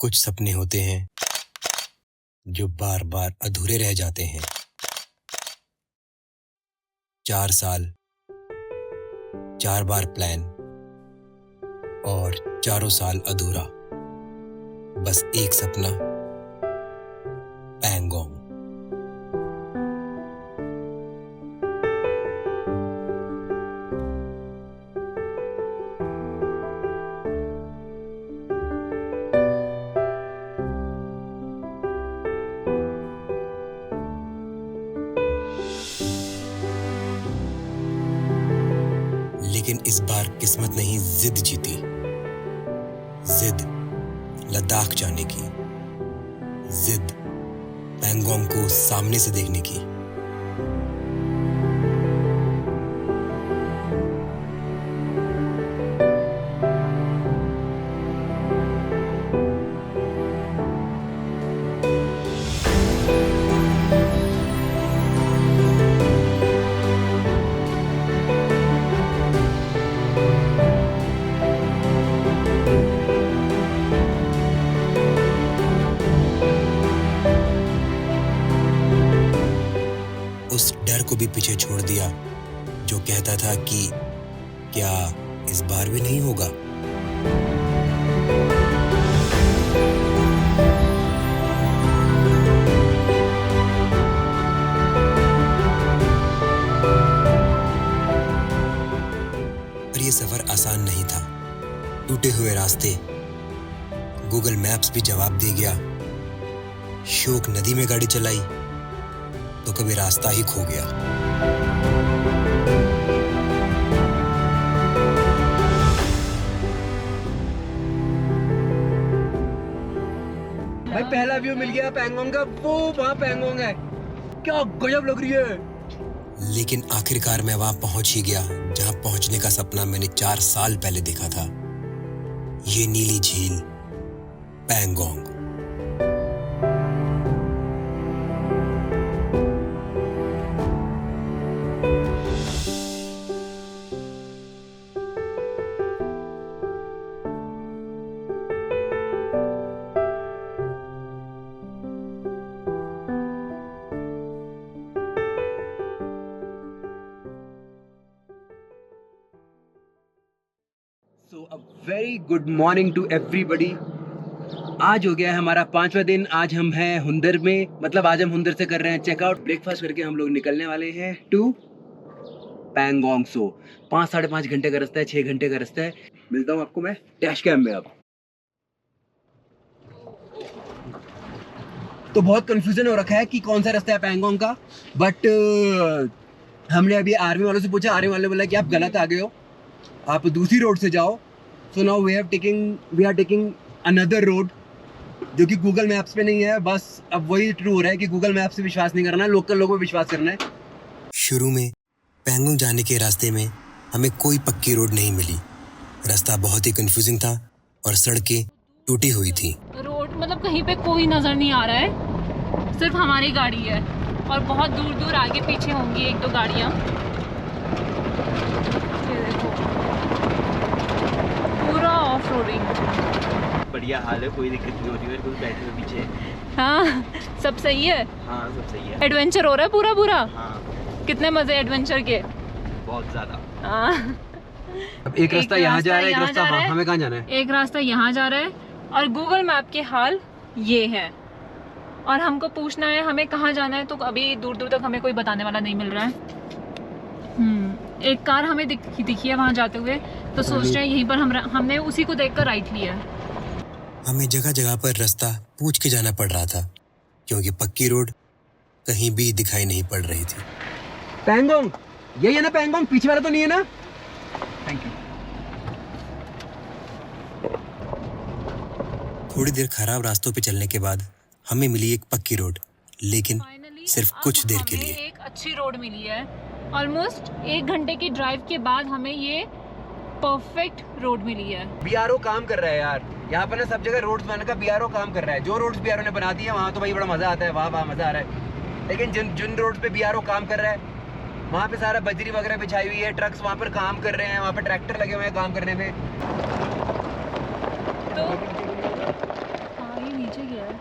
कुछ सपने होते हैं जो बार बार अधूरे रह जाते हैं। 4 साल, 4 बार प्लान और चारों साल अधूरा। बस एक सपना, पैंगोंग। लेकिन इस बार किस्मत ने ही जिद जीती। जिद लद्दाख जाने की, जिद पैंगोंग को सामने से देखने की। उस डर को भी पीछे छोड़ दिया जो कहता था कि क्या इस बार भी नहीं होगा। पर ये सफर आसान नहीं था। टूटे हुए रास्ते, गूगल मैप्स भी जवाब दे गया। शोक नदी में गाड़ी चलाई तो कभी रास्ता ही खो गया। भाई पहला व्यू मिल गया पैंगोंग का। वो वहाँ पैंगोंग है, क्या गजब लग रही है। लेकिन आखिरकार मैं वहां पहुंच ही गया जहां पहुंचने का सपना मैंने 4 साल पहले देखा था। ये नीली झील, Pangong. So a very good morning to everybody. आज हो गया है हमारा 5वां दिन। आज हम हैं हुंदर में, मतलब आज हम हुंदर से कर रहे हैं चेकआउट। ब्रेकफास्ट करके हम लोग निकलने वाले हैं टू पैंगोंग। 5 साढ़े 5 घंटे का रास्ता है, 6 घंटे का रास्ता है। मिलता हूँ आपको मैं डैश कैम में। अब तो बहुत कंफ्यूजन हो रखा है कि कौन सा रास्ता है पैंगोंग का, बट हमने अभी आर्मी वालों से पूछा। आर्मी वाले बोला कि आप गलत आ गए हो, आप दूसरी रोड से जाओ। So now we are taking another road जो कि गूगल मैप्स पे नहीं है। बस अब वही ट्रू हो रहा है कि गूगल मैप से विश्वास नहीं करना, लोकल लोगों पे विश्वास करना है। शुरू में पैंगोंग जाने के रास्ते में हमें कोई पक्की रोड नहीं मिली। रास्ता बहुत ही कंफ्यूजिंग था और सड़कें टूटी हुई थी। रोड मतलब कहीं पे कोई नजर नहीं आ रहा है, सिर्फ हमारी गाड़ी है और बहुत दूर दूर आगे पीछे होंगी 1-2 गाड़ियाँ। ये देखो पूरा ऑफ रोडिंग। बढ़िया हाल है, कोई दिक्कत नहीं होती है। कोई बैठे हुए पीछे। हाँ सब सही है। हाँ सब सही है। एडवेंचर हो रहा है पूरा पूरा। हाँ कितने मजे एडवेंचर के। बहुत ज़्यादा। हाँ अब एक रास्ता यहाँ जा रहा है, एक रास्ता वहाँ। हमें कहाँ जाना है? एक रास्ता यहाँ जा रहा है और गूगल मैप के हाल ये है। और हमको पूछना है हमें कहाँ जाना है, तो अभी दूर दूर तक हमें कोई बताने वाला नहीं मिल रहा है। एक कार हमें दिखी है वहाँ जाते हुए, तो सोच रहे हैं यहीं पर हमने उसी को देखकर राइट लिया है। हमें जगह जगह पर रास्ता पूछ के जाना पड़ रहा था क्योंकि पक्की रोड कहीं भी दिखाई नहीं पड़ रही थी। पैंगोंग यही है ना? पैंगोंग पीछे वाला तो नहीं है ना? Thank you. थोड़ी देर खराब रास्तों पे चलने के बाद हमें मिली एक पक्की रोड, लेकिन सिर्फ कुछ देर के लिए। एक अच्छी रोड मिली है। ऑलमोस्ट 1 घंटे की ड्राइव के बाद हमें ये परफेक्ट रोड मिली है। बीआरओ काम कर रहा है यार यहाँ पर ना, सब जगह रोड्स बनाने का बीआरओ काम कर रहा है। जो रोड्स बीआरओ ने बना दी है वहाँ तो भाई बड़ा मजा आता है, वहाँ मजा आ रहा है। लेकिन जिन रोड्स पे बीआरओ काम कर रहा है वहाँ पे सारा बजरी वगैरह बिछाई हुई है, ट्रक्स वहाँ पर काम कर रहे हैं, वहाँ पर ट्रैक्टर लगे हुए हैं काम करने में। तो ये नीचे क्या है?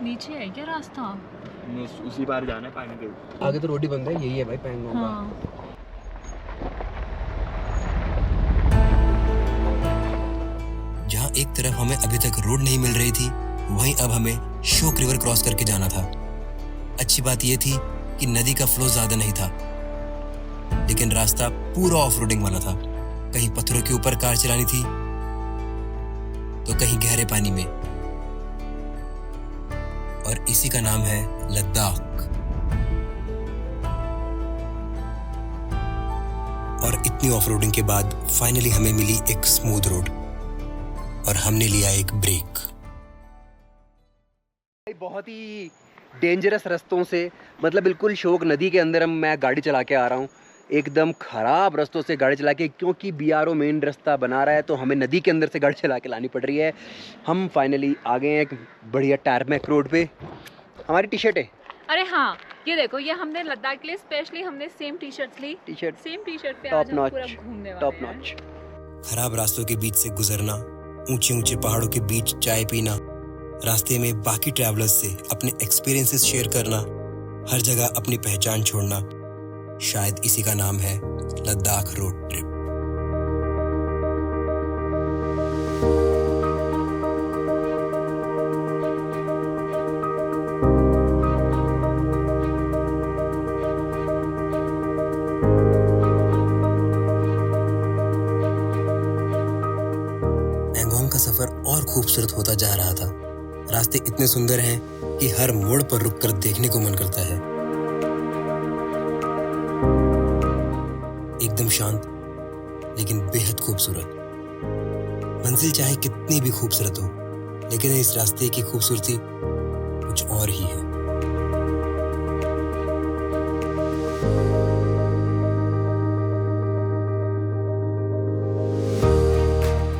नीचे है क्या रास्ता? उसी बार जाना है पानी के। आगे तो रोड ही बंद है, यही है भाई पैंगोंग का। हाँ। जहाँ एक तरफ हमें अभी तक रोड नहीं मिल रही थी, वहीं अब हमें शोक रिवर क्रॉस करके जाना था। अच्छी बात यह थी कि नदी का फ्लो ज्यादा नहीं था, लेकिन रास्ता पूरा ऑफ रोडिंग वाला था। कहीं पत्थरों के ऊपर कार चलानी थी तो कहीं गहरे पानी में, और इसी का नाम है लद्दाख। और इतनी ऑफ रोडिंग के बाद फाइनली हमें मिली एक स्मूथ रोड और हमने लिया एक ब्रेक। बहुत ही डेंजरस रास्तों से, मतलब बिल्कुल शोक नदी के अंदर मैं गाड़ी चला के आ रहा हूँ, एकदम खराब रास्तों से गाड़ी चला के, क्योंकि BRO मेन रास्ता बना रहा है तो हमें नदी के अंदर से गाड़ी चला के लानी पड़ रही है। हम फाइनली आ गए हैं एक बढ़िया टारमैक रोड पे। हमारी टी शर्ट है। अरे हाँ, ये देखो, ये हमने लद्दाख के लिए स्पेशली हमने सेम टी शर्ट ली। सेम टी शर्ट पे टॉप आज हम नॉच, पूरा घूमने वाले टॉप हैं। नॉच। खराब रास्तों के बीच से गुजरना, ऊंचे ऊंचे पहाड़ों के बीच चाय पीना, रास्ते में बाकी ट्रैवलर्स से अपने एक्सपीरियंसेस शेयर करना, हर जगह अपनी पहचान छोड़ना, शायद इसी का नाम है लद्दाख रोड ट्रिप। पैंगोंग का सफर और खूबसूरत होता जा रहा था। रास्ते इतने सुंदर हैं कि हर मोड़ पर रुककर देखने को मन करता है। एकदम शांत लेकिन बेहद खूबसूरत। मंजिल चाहे कितनी भी खूबसूरत हो, लेकिन इस रास्ते की खूबसूरती कुछ और ही है।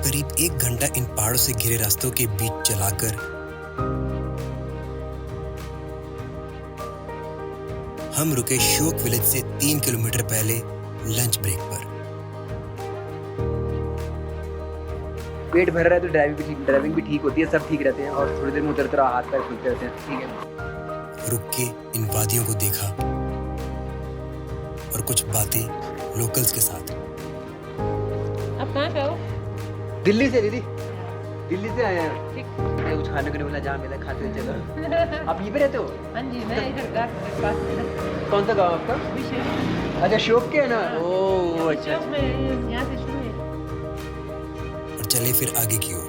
करीब 1 घंटा इन पहाड़ों से घिरे रास्तों के बीच चलाकर हम रुके शोक विलेज से 3 किलोमीटर पहले लंच ब्रेक पर। पेट भर रहा है तो ड्राइविंग भी ठीक होती है, सब ठीक रहते हैं, और थोड़ी देर में उतरते रहो, हाथ पैर खुलते रहते हैं। ठीक है। रुक के इन वादियों को देखा और कुछ बातें लोकल्स के साथ। अब कहाँ पे हो? दिल्ली से दीदी, दिल्ली से आए हैं। मैं कुछ खाने को नहीं मिला, जहाँ मिला खाते हुए चलो। आप यहीं पे रहते हो? हाँ जी, मैं इधर घर के पास में। कौन सा गाँव आपका? अच्छा, शोक के है ना? ओह अच्छा। यहाँ से शुरू है। और चले फिर आगे की ओर।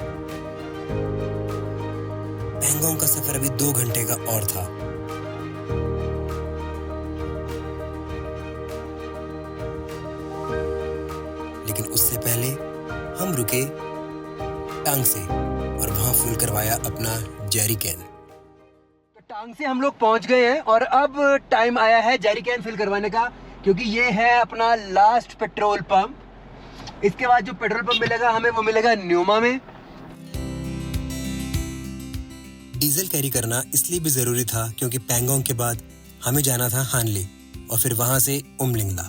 पैंगोंग का सफर अभी 2 घंटे का और था। लेकिन उससे पहले हम रुके टांग से और वहां फुल करवाया अपना जेरी कैन। तो टांग से हम लोग पहुंच गए हैं और अब टाइम आया है जेरी कैन फिल करवाने का, क्योंकि ये है अपना लास्ट पेट्रोल पंप। इसके बाद जो पेट्रोल पंप मिलेगा हमें, वो मिलेगा न्यूमा में। डीजल कैरी करना इसलिए भी जरूरी था क्योंकि पैंगोंग के बाद हमें जाना था हानले और फिर वहां से उमलिंगला,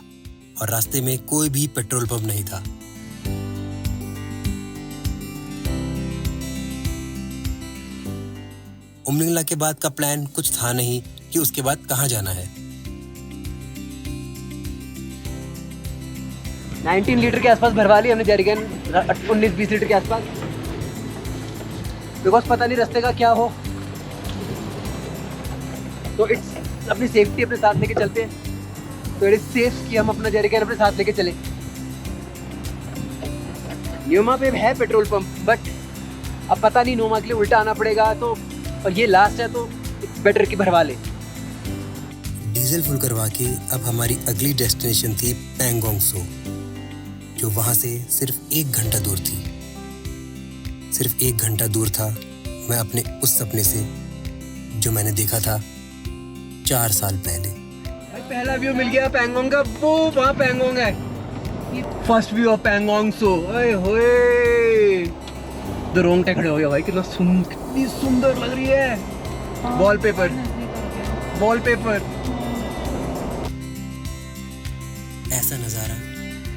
और रास्ते में कोई भी पेट्रोल पंप नहीं था। उमलिंगला के बाद का प्लान कुछ था नहीं कि उसके बाद कहां जाना है। 19 लीटर के आसपास भरवा ली हमने जेरी कैन, 19-20 लीटर के आसपास, बिकॉज पता नहीं रास्ते का क्या हो, तो इट्स अपनी सेफ्टी अपने साथ लेके चलते हैं। तो इट इज सेफ कि हम अपना जेरी कैन अपने साथ लेके चले। न्यूमा पे है पेट्रोल पंप, बट अब पता नहीं न्यूमा के लिए उल्टा आना पड़ेगा, तो और ये लास्ट है तो इट्स बेटर कि भरवा ले। डीजल फुल करवा के अब हमारी अगली डेस्टिनेशन थी पैंगोंग सो, जो वहां से सिर्फ 1 घंटा दूर थी। सिर्फ 1 घंटा दूर था मैं अपने उस सपने से जो मैंने देखा था 4 साल पहले। पहला व्यू मिल गया पैंगोंग का, वो वहाँ पैंगोंग है। फर्स्ट व्यू ऑफ पैंगोंग सो। ओए होए, तो रोंगटे खड़े हो गया भाई, कितनी सुंदर लग रही है। Wallpaper, wallpaper. ऐसा नजारा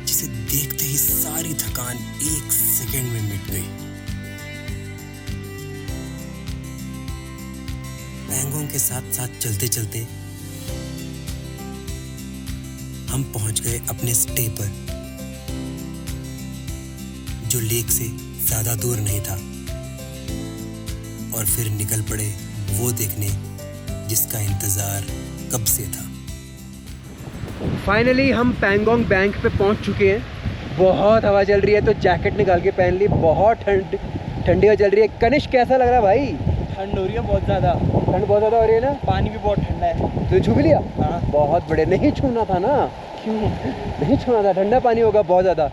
जिसे देखते ही सारी थकान 1 सेकंड में मिट गई। पैंगोंग के साथ साथ चलते चलते हम पहुंच गए अपने स्टे पर, जो लेक से ज्यादा दूर नहीं था, और फिर निकल पड़े वो देखने जिसका इंतजार कब से था। फाइनली हम पैंगोंग बैंक पे पहुंच चुके हैं। बहुत हवा चल रही है तो जैकेट निकाल के पहन ली। बहुत ठंडी हवा चल रही है। कनिष्क कैसा लग रहा है भाई? ठंड हो रही है बहुत ज़्यादा। ठंड बहुत ज़्यादा हो रही है ना? पानी भी बहुत ठंडा है। तो छू भी लिया? हाँ। बहुत बड़े, नहीं छूना था ना। क्यों नहीं छूना था? ठंडा पानी होगा बहुत ज़्यादा।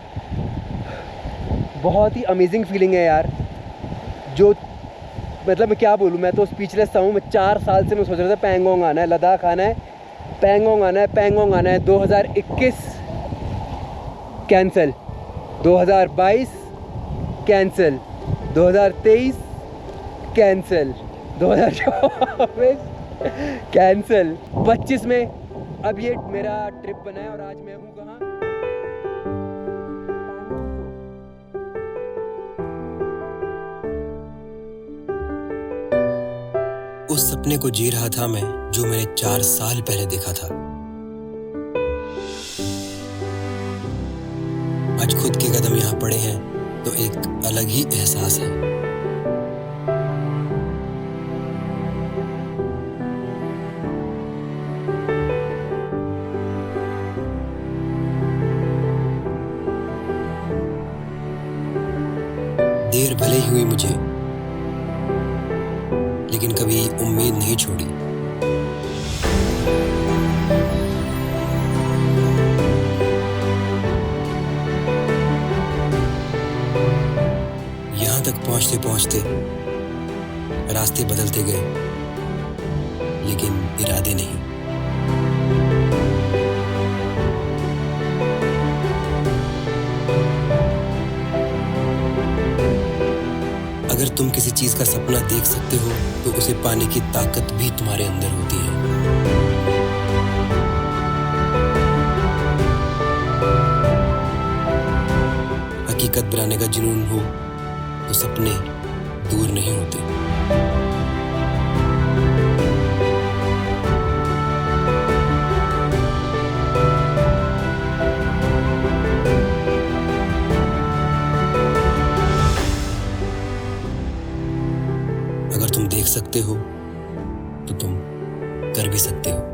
बहुत ही अमेजिंग फीलिंग है यार। जो मतलब मैं क्या बोलूँ, मैं तो स्पीचलेस था हूँ। मैं 4 साल से मैं सोच रहा था पैंगोंग आना है, लद्दाख आना है, पैंगोंग आना है, पैंगोंग आना है। 2021 कैंसिल, 2022 कैंसिल, 2023 कैंसिल, 2024 कैंसिल, 25 में अब ये मेरा ट्रिप बना है। और आज मैं हूँ कहाँ? उस सपने को जी रहा था मैं, जो मैंने 4 साल पहले देखा था। आज खुद के कदम यहाँ पड़े हैं तो एक अलग ही एहसास है। देर भले ही हुई मुझे, लेकिन कभी उम्मीद नहीं छोड़ी। यहां तक पहुंचते पहुंचते रास्ते बदलते गए, लेकिन इरादे नहीं। अगर तुम किसी चीज का सपना देख सकते हो तो उसे पाने की ताकत भी तुम्हारे अंदर होती है। हकीकत बनाने का जुनून हो तो सपने दूर नहीं होते। अगर तुम देख सकते हो तो तुम कर भी सकते हो।